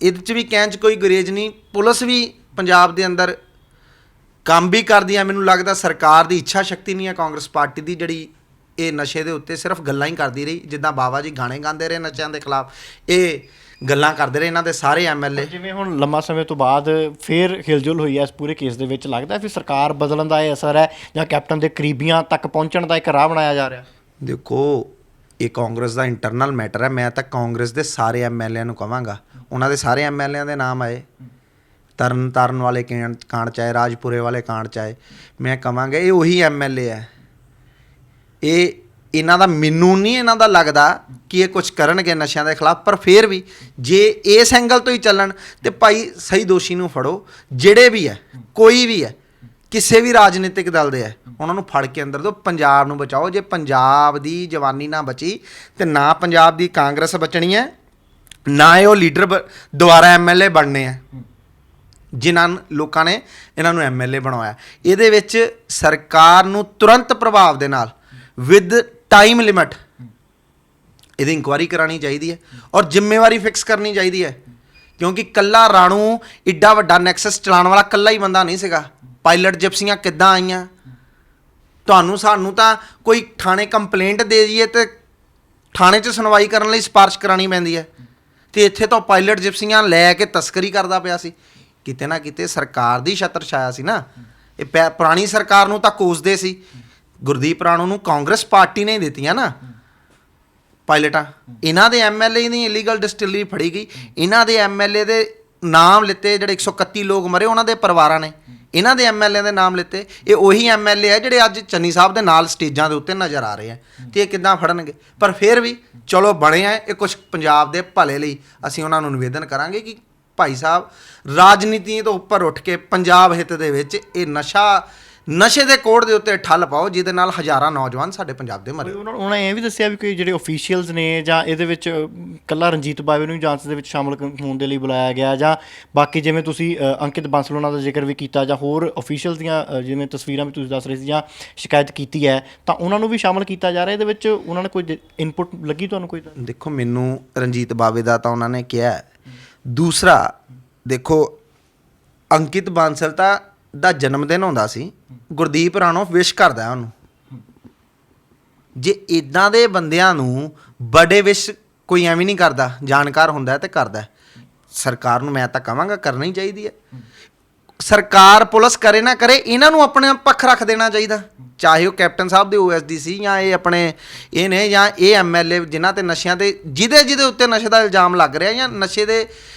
ਇਹਦੇ 'ਚ ਵੀ ਕਹਿਣ 'ਚ ਕੋਈ ਗੁਰੇਜ਼ ਨਹੀਂ। ਪੁਲਿਸ ਵੀ ਪੰਜਾਬ ਦੇ ਅੰਦਰ ਕੰਮ ਵੀ ਕਰਦੀ ਹੈ। ਮੈਨੂੰ ਲੱਗਦਾ ਸਰਕਾਰ ਦੀ ਇੱਛਾ ਸ਼ਕਤੀ ਨਹੀਂ ਹੈ ਕਾਂਗਰਸ ਪਾਰਟੀ ਦੀ, ਜਿਹੜੀ ਇਹ ਨਸ਼ੇ ਦੇ ਉੱਤੇ ਸਿਰਫ ਗੱਲਾਂ ਹੀ ਕਰਦੀ ਰਹੀ। ਜਿੱਦਾਂ ਬਾਬਾ ਜੀ ਗਾਣੇ ਗਾਉਂਦੇ ਰਹੇ ਨਸ਼ਿਆਂ ਦੇ ਖਿਲਾਫ, ਇਹ ਗੱਲਾਂ ਕਰਦੇ ਰਹੇ ਇਹਨਾਂ ਦੇ ਸਾਰੇ MLA। ਜਿਵੇਂ ਹੁਣ ਲੰਮਾ ਸਮੇਂ ਤੋਂ ਬਾਅਦ ਫਿਰ ਹਿਲਜੁਲ ਹੋਈ ਹੈ ਇਸ ਪੂਰੇ ਕੇਸ ਦੇ ਵਿੱਚ, ਲੱਗਦਾ ਫਿਰ ਸਰਕਾਰ ਬਦਲਣ ਦਾ ਇਹ ਅਸਰ ਹੈ ਜਾਂ ਕੈਪਟਨ ਦੇ ਕਰੀਬੀਆਂ ਤੱਕ ਪਹੁੰਚਣ ਦਾ ਇੱਕ ਰਾਹ ਬਣਾਇਆ ਜਾ ਰਿਹਾ? ਦੇਖੋ, ਇਹ ਕਾਂਗਰਸ ਦਾ ਇੰਟਰਨਲ ਮੈਟਰ ਹੈ। ਮੈਂ ਤਾਂ ਕਾਂਗਰਸ ਦੇ ਸਾਰੇ MLA ਨੂੰ ਕਹਾਂਗਾ, ਉਹਨਾਂ ਦੇ ਸਾਰੇ MLA ਦੇ ਨਾਮ ਆਏ, ਤਰਨ ਵਾਲੇ ਕਾਂਡ ਚਾਹੇ, ਰਾਜਪੁਰੇ ਵਾਲੇ ਕਾਂਡ ਚਾਹੇ, ਮੈਂ ਕਹਾਂਗਾ ਇਹ ਉਹੀ MLA ਹੈ। ਇਹਨਾਂ ਦਾ ਮੈਨੂੰ ਨਹੀਂ ਇਹਨਾਂ ਦਾ ਲੱਗਦਾ ਕਿ ਇਹ ਕੁਝ ਕਰਨਗੇ ਨਸ਼ਿਆਂ ਦੇ ਖਿਲਾਫ। ਪਰ ਫਿਰ ਵੀ ਜੇ ਇਸ ਐਂਗਲ ਤੋਂ ਹੀ ਚੱਲਣ ਤੇ ਭਾਈ ਸਹੀ ਦੋਸ਼ੀ ਨੂੰ ਫੜੋ। ਜਿਹੜੇ ਵੀ ਹੈ, ਕੋਈ ਵੀ ਹੈ, ਕਿਸੇ ਵੀ ਰਾਜਨੀਤਿਕ ਦਲ ਦੇ ਹੈ, ਉਹਨਾਂ ਨੂੰ ਫੜ ਕੇ ਅੰਦਰ ਦਿਓ। ਪੰਜਾਬ ਨੂੰ ਬਚਾਓ। ਜੇ ਪੰਜਾਬ ਦੀ ਜਵਾਨੀ ਨਾ ਬਚੀ ਤੇ ਨਾ ਪੰਜਾਬ ਦੀ ਕਾਂਗਰਸ ਬਚਣੀ ਹੈ, ਨਾ ਇਹ ਉਹ ਲੀਡਰ ਦੁਬਾਰਾ MLA ਬਣਨੇ ਆ ਜਿਨ੍ਹਾਂ ਲੋਕਾਂ ਨੇ ਇਹਨਾਂ ਨੂੰ MLA ਬਣਾਇਆ। ਇਹਦੇ ਵਿੱਚ ਸਰਕਾਰ ਨੂੰ ਤੁਰੰਤ ਪ੍ਰਭਾਵ ਦੇ ਨਾਲ ਵਿਦ ਟਾਈਮ ਲਿਮਿਟ ਇਹਦੀ ਇਨਕੁਆਇਰੀ ਕਰਾਉਣੀ ਚਾਹੀਦੀ ਹੈ ਔਰ ਜ਼ਿੰਮੇਵਾਰੀ ਫਿਕਸ ਕਰਨੀ ਚਾਹੀਦੀ ਹੈ। ਕਿਉਂਕਿ ਕੱਲਾ ਰਾਣੂ ਏਡਾ ਵੱਡਾ ਨੈਕਸਸ ਚਲਾਉਣ ਵਾਲਾ ਕੱਲਾ ਹੀ ਬੰਦਾ ਨਹੀਂ ਸੀਗਾ। ਪਾਇਲਟ ਜਿਪਸੀਆਂ ਕਿੱਦਾਂ ਆਈਆਂ? ਤੁਹਾਨੂੰ ਸਾਨੂੰ ਤਾਂ ਕੋਈ ਥਾਣੇ ਕੰਪਲੇਂਟ ਦੇ ਦਈਏ ਤੇ ਥਾਣੇ 'ਚ ਸੁਣਵਾਈ ਕਰਨ ਲਈ ਸਿਫਾਰਿਸ਼ ਕਰਾਉਣੀ ਪੈਂਦੀ ਹੈ, ਅਤੇ ਇੱਥੇ ਤਾਂ ਪਾਇਲਟ ਜਿਪਸੀਆਂ ਲੈ ਕੇ ਤਸਕਰੀ ਕਰਦਾ ਪਿਆ ਸੀ। ਕਿਤੇ ਨਾ ਕਿਤੇ ਸਰਕਾਰ ਦੀ ਛਤਰ ਛਾਇਆ ਸੀ ਨਾ। ਇਹ ਪੁਰਾਣੀ ਸਰਕਾਰ ਨੂੰ ਤਾਂ ਕੋਸਦੇ ਸੀ। ਗੁਰਦੀਪ ਰਾਣੂ ਨੂੰ ਕਾਂਗਰਸ ਪਾਰਟੀ ਨੇ ਦਿੱਤੀਆਂ ਨਾ ਪਾਇਲਟਾਂ। ਇਹਨਾਂ ਦੇ MLA ਦੀ ਇਲੀਗਲ ਡਿਸਟਿਲਰੀ ਫੜੀ ਗਈ, ਇਹਨਾਂ ਦੇ MLA ਦੇ ਨਾਮ ਲਿੱਤੇ, ਜਿਹੜੇ 131 ਲੋਕ ਮਰੇ ਉਹਨਾਂ ਦੇ ਪਰਿਵਾਰਾਂ ਨੇ, ਇਹਨਾਂ ਦੇ ਐਮਐਲਏ ਦੇ ਨਾਮ ਲਿੱਤੇ। ਇਹ ਉਹੀ ਐਮਐਲਏ ਆ ਜਿਹੜੇ ਅੱਜ ਚੰਨੀ ਸਾਹਿਬ ਦੇ ਨਾਲ ਸਟੇਜਾਂ ਦੇ ਉੱਤੇ ਨਜ਼ਰ ਆ ਰਹੇ ਆ, ਤੇ ਇਹ ਕਿੱਦਾਂ ਫੜਨਗੇ? ਪਰ ਫਿਰ ਵੀ ਚਲੋ ਬਣੇ ਆ ਇਹ ਕੁਛ ਪੰਜਾਬ ਦੇ ਭਲੇ ਲਈ। ਅਸੀਂ ਉਹਨਾਂ ਨੂੰ ਨਿਵੇਦਨ ਕਰਾਂਗੇ ਕਿ ਭਾਈ ਸਾਹਿਬ, ਰਾਜਨੀਤੀ ਤੋਂ ਉੱਪਰ ਉੱਠ ਕੇ ਪੰਜਾਬ ਹਿੱਤ ਦੇ ਵਿੱਚ ਇਹ ਨਸ਼ੇ ਦੇ ਕੋੜ ਦੇ ਉੱਤੇ ਠੱਲ ਪਾਓ, ਜਿਹਦੇ ਨਾਲ ਹਜ਼ਾਰਾਂ ਨੌਜਵਾਨ ਸਾਡੇ ਪੰਜਾਬ ਦੇ ਮਰੇ। ਉਹਨਾਂ ਨੇ ਇਹ ਵੀ ਦੱਸਿਆ ਵੀ ਕੋਈ ਜਿਹੜੇ ਅਫੀਸ਼ੀਅਲਸ ਨੇ ਜਾਂ ਇਹਦੇ ਵਿੱਚ ਕੱਲਾ ਰਣਜੀਤ ਬਾਵੇ ਨੂੰ ਜਾਂਚ ਦੇ ਵਿੱਚ ਸ਼ਾਮਲ ਹੋਣ ਦੇ ਲਈ ਬੁਲਾਇਆ ਗਿਆ, ਜਾਂ ਬਾਕੀ ਜਿਵੇਂ ਤੁਸੀਂ ਅੰਕਿਤ ਬਾਂਸਲ ਉਹਨਾਂ ਦਾ ਜ਼ਿਕਰ ਵੀ ਕੀਤਾ, ਜਾਂ ਹੋਰ ਅਫੀਸ਼ੀਅਲਸ ਦੀਆਂ ਜਿਵੇਂ ਤਸਵੀਰਾਂ ਵੀ ਤੁਸੀਂ ਦੱਸ ਰਹੇ ਸੀ, ਜਾਂ ਸ਼ਿਕਾਇਤ ਕੀਤੀ ਹੈ, ਤਾਂ ਉਹਨਾਂ ਨੂੰ ਵੀ ਸ਼ਾਮਲ ਕੀਤਾ ਜਾ ਰਿਹਾ ਇਹਦੇ ਵਿੱਚ? ਉਹਨਾਂ ਨੇ ਕੋਈ ਇਨਪੁਟ ਲੱਗੀ ਤੁਹਾਨੂੰ ਕੋਈ? ਦੇਖੋ, ਮੈਨੂੰ ਰਣਜੀਤ ਬਾਵੇ ਦਾ ਤਾਂ ਉਹਨਾਂ ਨੇ ਕਿਹਾ। ਦੂਸਰਾ ਦੇਖੋ, ਅੰਕਿਤ ਬਾਂਸਲ ਦਾ ਜਨਮ ਦਿਨ ਹੁੰਦਾ ਸੀ, ਗੁਰਦੀਪ ਰਾਣੋ ਵਿਸ਼ ਕਰਦਾ ਉਹਨੂੰ। ਜੇ ਇਦਾਂ ਦੇ ਬੰਦਿਆਂ ਨੂੰ ਬੜੇ ਵਿਸ਼ ਕੋਈ ਐਵੇਂ ਨਹੀਂ ਕਰਦਾ, ਜਾਣਕਾਰ ਹੁੰਦਾ ਤੇ ਕਰਦਾ। ਸਰਕਾਰ ਨੂੰ ਮੈਂ ਤਾਂ ਕਹਾਂਗਾ ਕਰਨੀ ਚਾਹੀਦੀ ਹੈ। ਸਰਕਾਰ ਪੁਲਿਸ ਕਰੇ ਨਾ ਕਰੇ, ਇਹਨਾਂ ਨੂੰ ਆਪਣੇ ਪੱਖ ਰੱਖ ਦੇਣਾ ਚਾਹੀਦਾ, ਚਾਹੇ ਉਹ ਕੈਪਟਨ ਸਾਹਿਬ ਦੇ OSD ਸੀ, ਜਾਂ ਇਹ ਆਪਣੇ ਇਹ ਨੇ, ਜਾਂ ਇਹ MLA ਜਿਨ੍ਹਾਂ ਤੇ ਨਸ਼ਿਆਂ ਤੇ ਜਿਹਦੇ ਉੱਤੇ ਨਸ਼ੇ ਦਾ ਇਲਜ਼ਾਮ ਲੱਗ ਰਿਹਾ, ਜਾਂ ਨਸ਼ੇ ਦੇ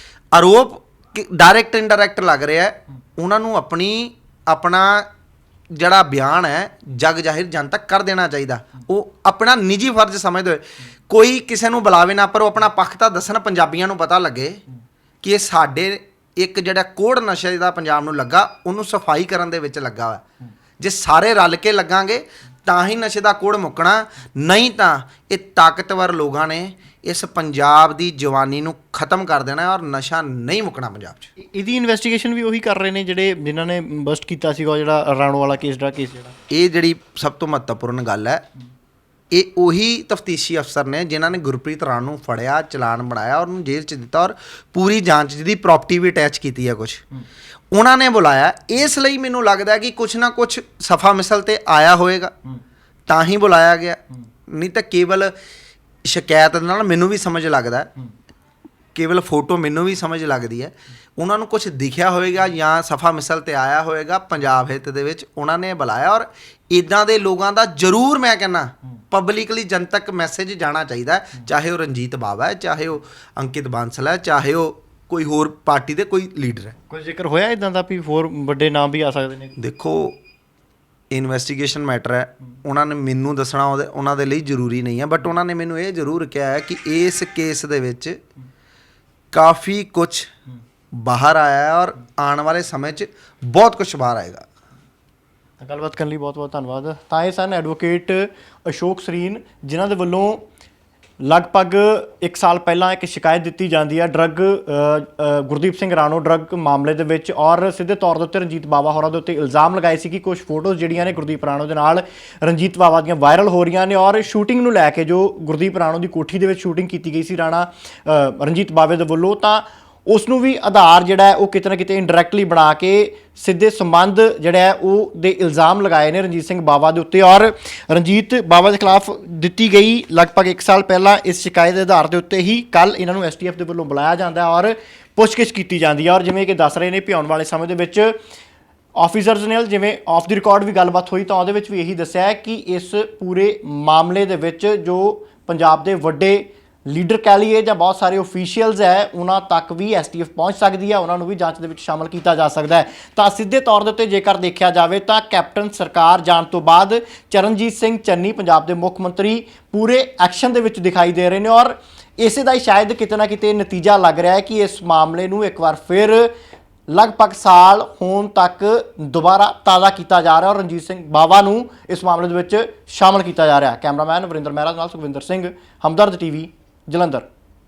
ਆਰੋਪ ਡਾਇਰੈਕਟ ਇਨਡਾਇਰੈਕਟ ਲੱਗ ਰਿਹਾ, ਉਹਨਾਂ ਨੂੰ ਆਪਣਾ ਜਿਹੜਾ ਬਿਆਨ ਹੈ ਜਗ ਜ਼ਾਹਿਰ ਜਨ ਤੱਕ ਕਰ ਦੇਣਾ ਚਾਹੀਦਾ। ਉਹ ਆਪਣਾ ਨਿੱਜੀ ਫਰਜ਼ ਸਮਝਦੇ ਹੋਏ ਕੋਈ ਕਿਸੇ ਨੂੰ ਬੁਲਾਵੇ ਨਾ, ਪਰ ਉਹ ਆਪਣਾ ਪੱਖ ਤਾਂ ਦੱਸਣ, ਪੰਜਾਬੀਆਂ ਨੂੰ ਪਤਾ ਲੱਗੇ ਕਿ ਇਹ ਸਾਡੇ ਇੱਕ ਜਿਹੜਾ ਕੋੜ ਨਸ਼ੇ ਦਾ ਪੰਜਾਬ ਨੂੰ ਲੱਗਾ, ਉਹਨੂੰ ਸਫਾਈ ਕਰਨ ਦੇ ਵਿੱਚ ਲੱਗਾ ਵਾ। ਜੇ ਸਾਰੇ ਰਲ ਕੇ ਲੱਗਾਂਗੇ ਤਾਂ ਹੀ ਨਸ਼ੇ ਦਾ ਕੋੜ ਮੁੱਕਣਾ, ਨਹੀਂ ਤਾਂ ਇਹ ਤਾਕਤਵਰ ਲੋਕਾਂ ਨੇ ਇਸ ਪੰਜਾਬ ਦੀ ਜਵਾਨੀ ਨੂੰ ਖਤਮ ਕਰ ਦੇਣਾ ਔਰ ਨਸ਼ਾ ਨਹੀਂ ਮੁੱਕਣਾ ਪੰਜਾਬ 'ਚ। ਇਹਦੀ ਇਨਵੈਸਟੀਗੇਸ਼ਨ ਵੀ ਉਹੀ ਕਰ ਰਹੇ ਨੇ ਜਿਨ੍ਹਾਂ ਨੇ ਬਸਟ ਕੀਤਾ ਸੀਗਾ, ਜਿਹੜਾ ਰਾਣੋ ਵਾਲਾ ਕੇਸ ਜਿਹੜਾ ਇਹ ਜਿਹੜੀ ਸਭ ਤੋਂ ਮਹੱਤਵਪੂਰਨ ਗੱਲ ਹੈ, ਇਹ ਉਹੀ ਤਫਤੀਸ਼ੀ ਅਫਸਰ ਨੇ ਜਿਨ੍ਹਾਂ ਨੇ ਗੁਰਪ੍ਰੀਤ ਰਾਣੋ ਨੂੰ ਫੜਿਆ, ਚਲਾਨ ਬਣਾਇਆ ਔਰ ਉਹਨੂੰ ਜੇਲ੍ਹ 'ਚ ਦਿੱਤਾ, ਔਰ ਪੂਰੀ ਜਾਂਚ ਜਿਹਦੀ ਪ੍ਰਾਪਰਟੀ ਵੀ ਅਟੈਚ ਕੀਤੀ ਹੈ ਕੁਛ, ਉਹਨਾਂ ਨੇ ਬੁਲਾਇਆ। ਇਸ ਲਈ ਮੈਨੂੰ ਲੱਗਦਾ ਕਿ ਕੁਛ ਨਾ ਕੁਛ ਸਫਾ ਮਿਸਲ ਤੇ ਆਇਆ ਹੋਏਗਾ, ਤਾਂ ਹੀ ਬੁਲਾਇਆ ਗਿਆ। ਨਹੀਂ ਤਾਂ ਕੇਵਲ ਸ਼ਿਕਾਇਤ ਨਾਲ ਮੈਨੂੰ ਵੀ ਸਮਝ ਲੱਗਦਾ, ਕੇਵਲ ਫੋਟੋ ਮੈਨੂੰ ਵੀ ਸਮਝ ਲੱਗਦੀ ਹੈ, ਉਹਨਾਂ ਨੂੰ ਕੁਛ ਦਿਖਿਆ ਹੋਏਗਾ ਜਾਂ ਸਫਾ ਮਿਸਲ ਤੇ ਆਇਆ ਹੋਏਗਾ ਪੰਜਾਬ ਹਿੱਤ ਦੇ ਵਿੱਚ, ਉਹਨਾਂ ਨੇ ਬੁਲਾਇਆ। ਔਰ ਇੱਦਾਂ ਦੇ ਲੋਕਾਂ ਦਾ ਜ਼ਰੂਰ ਮੈਂ ਕਹਿੰਦਾ ਪਬਲਿਕਲੀ ਜਨਤਕ ਮੈਸੇਜ ਜਾਣਾ ਚਾਹੀਦਾ, ਚਾਹੇ ਉਹ ਰਣਜੀਤ ਬਾਵਾ ਹੈ, ਚਾਹੇ ਉਹ ਅੰਕਿਤ ਬਾਂਸਲ ਹੈ, ਚਾਹੇ ਉਹ ਕੋਈ ਹੋਰ ਪਾਰਟੀ ਦੇ ਕੋਈ ਲੀਡਰ ਹੈ। ਕੋਈ ਜ਼ਿਕਰ ਹੋਇਆ ਇੱਦਾਂ ਦਾ ਵੀ ਹੋਰ ਵੱਡੇ ਨਾਮ ਵੀ ਆ ਸਕਦੇ ਨੇ? ਦੇਖੋ, ਇਨਵੈਸਟੀਗੇਸ਼ਨ ਮੈਟਰ ਹੈ, ਉਹਨਾਂ ਨੇ ਮੈਨੂੰ ਦੱਸਣਾ ਉਹਨਾਂ ਦੇ ਲਈ ਜ਼ਰੂਰੀ ਨਹੀਂ ਹੈ, ਬਟ ਉਹਨਾਂ ਨੇ ਮੈਨੂੰ ਇਹ ਜ਼ਰੂਰ ਕਿਹਾ ਹੈ ਕਿ ਇਸ ਕੇਸ ਦੇ ਵਿੱਚ ਕਾਫੀ ਕੁਛ ਬਾਹਰ ਆਇਆ ਹੈ ਔਰ ਆਉਣ ਵਾਲੇ ਸਮੇਂ 'ਚ ਬਹੁਤ ਕੁਛ ਬਾਹਰ ਆਏਗਾ। ਗੱਲਬਾਤ ਕਰਨ ਲਈ ਬਹੁਤ ਬਹੁਤ ਧੰਨਵਾਦ। ਤਾਂ ਇਹ ਸਨ ਐਡਵੋਕੇਟ ਅਸ਼ੋਕ ਸਰੀਨ, ਜਿਨ੍ਹਾਂ ਦੇ ਵੱਲੋਂ ਲਗਭਗ 1 ਸਾਲ ਪਹਿਲਾਂ ਇੱਕ ਸ਼ਿਕਾਇਤ ਦਿੱਤੀ ਜਾਂਦੀ ਹੈ ਗੁਰਦੀਪ ਸਿੰਘ ਰਾਣੋ ਡਰੱਗ ਮਾਮਲੇ ਦੇ ਵਿੱਚ, ਔਰ ਸਿੱਧੇ ਤੌਰ ਦੇ ਉੱਤੇ ਰਣਜੀਤ ਬਾਵਾ ਹੋਰਾਂ ਦੇ ਉੱਤੇ ਇਲਜ਼ਾਮ ਲਗਾਏ ਸੀ ਕਿ ਕੁਝ ਫੋਟੋਜ਼ ਜਿਹੜੀਆਂ ਨੇ ਗੁਰਦੀਪ ਰਾਣੋ ਦੇ ਨਾਲ ਰਣਜੀਤ ਬਾਵਾ ਦੀਆਂ ਵਾਇਰਲ ਹੋ ਰਹੀਆਂ ਨੇ, ਔਰ ਸ਼ੂਟਿੰਗ ਨੂੰ ਲੈ ਕੇ ਜੋ ਗੁਰਦੀਪ ਰਾਣੋ ਦੀ ਕੋਠੀ ਦੇ ਵਿੱਚ ਸ਼ੂਟਿੰਗ ਕੀਤੀ ਗਈ ਸੀ ਰਣਜੀਤ ਬਾਵੇ ਦੇ ਵੱਲੋਂ, ਤਾਂ ਉਸ ਨੂੰ ਵੀ ਆਧਾਰ ਜਿਹੜਾ ਹੈ ਉਹ ਕਿਤੇ ਨਾ ਕਿਤੇ ਇਨਡਾਇਰੈਕਟਲੀ ਬਣਾ ਕੇ ਸਿੱਧੇ ਸੰਬੰਧ ਜਿਹੜਾ ਹੈ ਉਹ ਦੇ ਇਲਜ਼ਾਮ ਲਗਾਏ ਨੇ ਰਣਜੀਤ ਸਿੰਘ ਬਾਵਾ ਦੇ ਉੱਤੇ। ਔਰ ਰਣਜੀਤ ਬਾਵਾ ਦੇ ਖਿਲਾਫ ਦਿੱਤੀ ਗਈ ਲਗਭਗ 1 ਸਾਲ ਪਹਿਲਾਂ ਇਸ ਸ਼ਿਕਾਇਤ ਦੇ ਆਧਾਰ ਦੇ ਉੱਤੇ ਹੀ ਕੱਲ ਇਹਨਾਂ ਨੂੰ STF ਦੇ ਵੱਲੋਂ ਬੁਲਾਇਆ ਜਾਂਦਾ ਔਰ ਪੁੱਛਗਿੱਛ ਕੀਤੀ ਜਾਂਦੀ ਹੈ। ਔਰ ਜਿਵੇਂ ਕਿ ਦੱਸ ਰਹੇ ਨੇ ਵੀ ਆਉਣ ਵਾਲੇ ਸਮੇਂ ਦੇ ਵਿੱਚ ਆਫੀਸਰਸ ਨਾਲ ਜਿਵੇਂ ਆਫ ਦੀ ਰਿਕਾਰਡ ਵੀ ਗੱਲਬਾਤ ਹੋਈ, ਤਾਂ ਉਹਦੇ ਵਿੱਚ ਵੀ ਇਹੀ ਦੱਸਿਆ ਹੈ ਕਿ ਇਸ ਪੂਰੇ ਮਾਮਲੇ ਦੇ ਵਿੱਚ ਜੋ ਪੰਜਾਬ ਦੇ ਵੱਡੇ ਲੀਡਰ ਕਹਿ ਲਈਏ ਜਾਂ ਬਹੁਤ ਸਾਰੇ ਓਫੀਸ਼ੀਅਲਸ ਹੈ, ਉਹਨਾਂ ਤੱਕ ਵੀ STF ਪਹੁੰਚ ਸਕਦੀ ਹੈ, ਉਹਨਾਂ ਨੂੰ ਵੀ ਜਾਂਚ ਦੇ ਵਿੱਚ ਸ਼ਾਮਲ ਕੀਤਾ ਜਾ ਸਕਦਾ ਹੈ। ਤਾਂ ਸਿੱਧੇ ਤੌਰ ਦੇ ਉੱਤੇ ਜੇਕਰ ਦੇਖਿਆ ਜਾਵੇ ਤਾਂ ਕੈਪਟਨ ਸਰਕਾਰ ਜਾਣ ਤੋਂ ਬਾਅਦ ਚਰਨਜੀਤ ਸਿੰਘ ਚੰਨੀ ਪੰਜਾਬ ਦੇ ਮੁੱਖ ਮੰਤਰੀ ਪੂਰੇ ਐਕਸ਼ਨ ਦੇ ਵਿੱਚ ਦਿਖਾਈ ਦੇ ਰਹੇ ਨੇ, ਔਰ ਇਸੇ ਦਾ ਹੀ ਸ਼ਾਇਦ ਕਿਤੇ ਨਾ ਕਿਤੇ ਨਤੀਜਾ ਲੱਗ ਰਿਹਾ ਹੈ ਕਿ ਇਸ ਮਾਮਲੇ ਨੂੰ ਇੱਕ ਵਾਰ ਫਿਰ ਲਗਭਗ ਸਾਲ ਹੋਣ ਤੱਕ ਦੁਬਾਰਾ ਤਾਜ਼ਾ ਕੀਤਾ ਜਾ ਰਿਹਾ ਔਰ ਰਣਜੀਤ ਸਿੰਘ ਬਾਵਾ ਨੂੰ ਇਸ ਮਾਮਲੇ ਦੇ ਵਿੱਚ ਸ਼ਾਮਲ ਕੀਤਾ ਜਾ ਰਿਹਾ। ਕੈਮਰਾਮੈਨ ਵਰਿੰਦਰ ਮਹਿਰਾ ਨਾਲ ਸੁਖਵਿੰਦਰ ਸਿੰਘ, ਹਮਦਰਦ TV, ਜਲੰਧਰ।